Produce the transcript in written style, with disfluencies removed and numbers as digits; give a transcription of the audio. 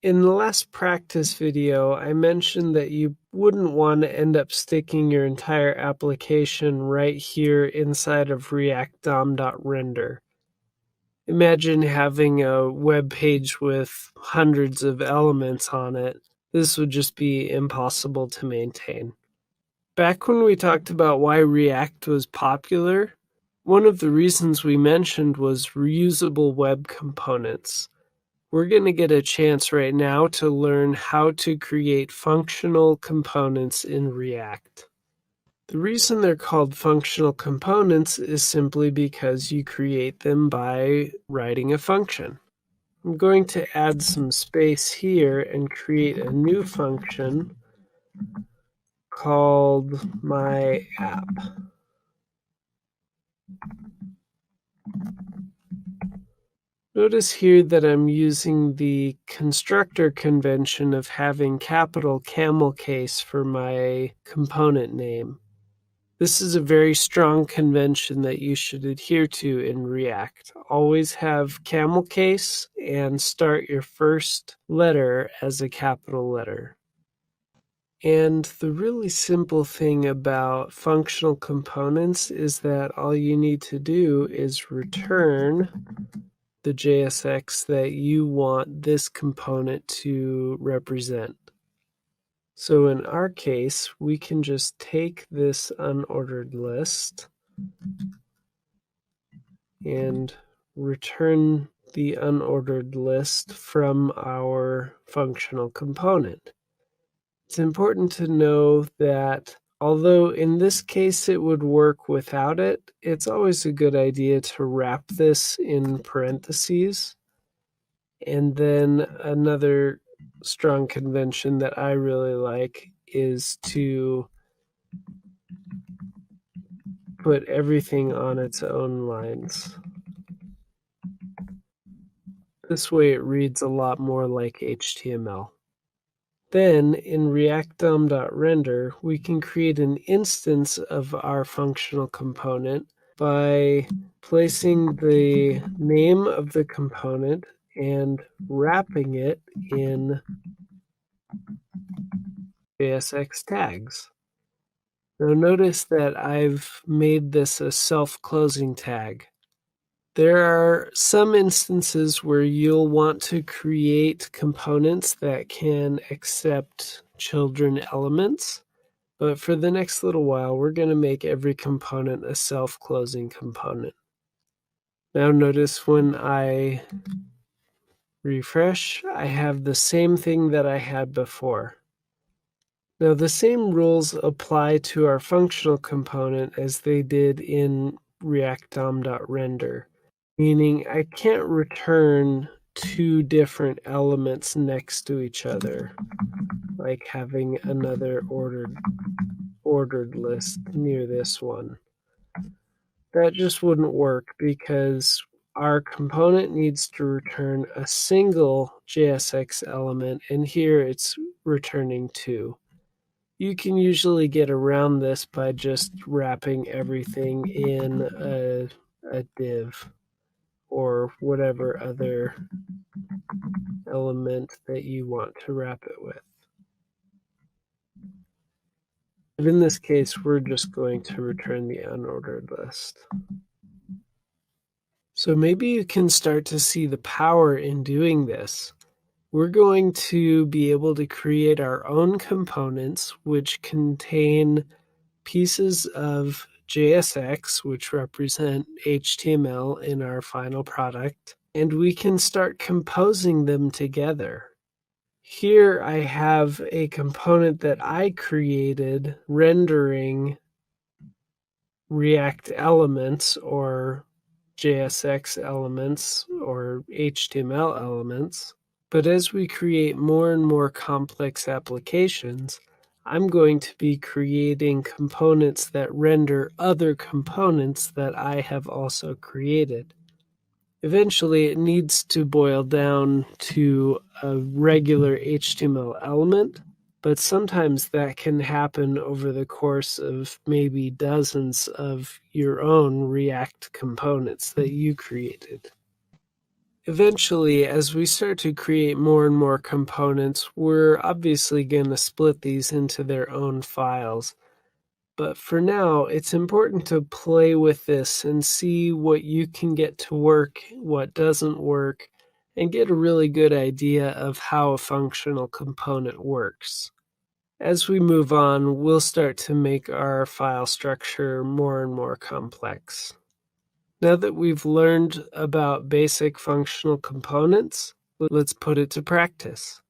In the last practice video, I mentioned that you wouldn't want to end up sticking your entire application right here inside of React DOM.render. Imagine having a web page with hundreds of elements on it. This would just be impossible to maintain. Back when we talked about why React was popular, one of the reasons we mentioned was reusable web components. We're going to get a chance right now to learn how to create functional components in React. The reason they're called functional components is simply because you create them by writing a function. I'm going to add some space here and create a new function called my app. Notice here that I'm using the constructor convention of having capital camel case for my component name. This is a very strong convention that you should adhere to in React. Always have camel case and start your first letter as a capital letter. And the really simple thing about functional components is that all you need to do is return the JSX that you want this component to represent. So in our case, we can just take this unordered list and return the unordered list from our functional component. It's important to know that although in this case it would work without it, it's always a good idea to wrap this in parentheses. And then another strong convention that I really like is to put everything on its own lines. This way it reads a lot more like HTML. Then in React DOM.render, we can create an instance of our functional component by placing the name of the component and wrapping it in JSX tags. Now notice that I've made this a self-closing tag. There are some instances where you'll want to create components that can accept children elements, but for the next little while, we're going to make every component a self-closing component. Now notice when I refresh, I have the same thing that I had before. Now the same rules apply to our functional component as they did in React DOM.render. Meaning I can't return two different elements next to each other, like having another ordered list near this one. That just wouldn't work because our component needs to return a single JSX element, and here it's returning two. You can usually get around this by just wrapping everything in a div or whatever other element that you want to wrap it with. But in this case, we're just going to return the unordered list. So maybe you can start to see the power in doing this. We're going to be able to create our own components which contain pieces of JSX, which represent HTML in our final product, and we can start composing them together. Here I have a component that I created rendering React elements or JSX elements or HTML elements. But as we create more and more complex applications, I'm going to be creating components that render other components that I have also created. Eventually, it needs to boil down to a regular HTML element, but sometimes that can happen over the course of maybe dozens of your own React components that you created. Eventually, as we start to create more and more components, we're obviously going to split these into their own files. But for now, it's important to play with this and see what you can get to work, what doesn't work, and get a really good idea of how a functional component works. As we move on, we'll start to make our file structure more and more complex. Now that we've learned about basic functional components, let's put it to practice.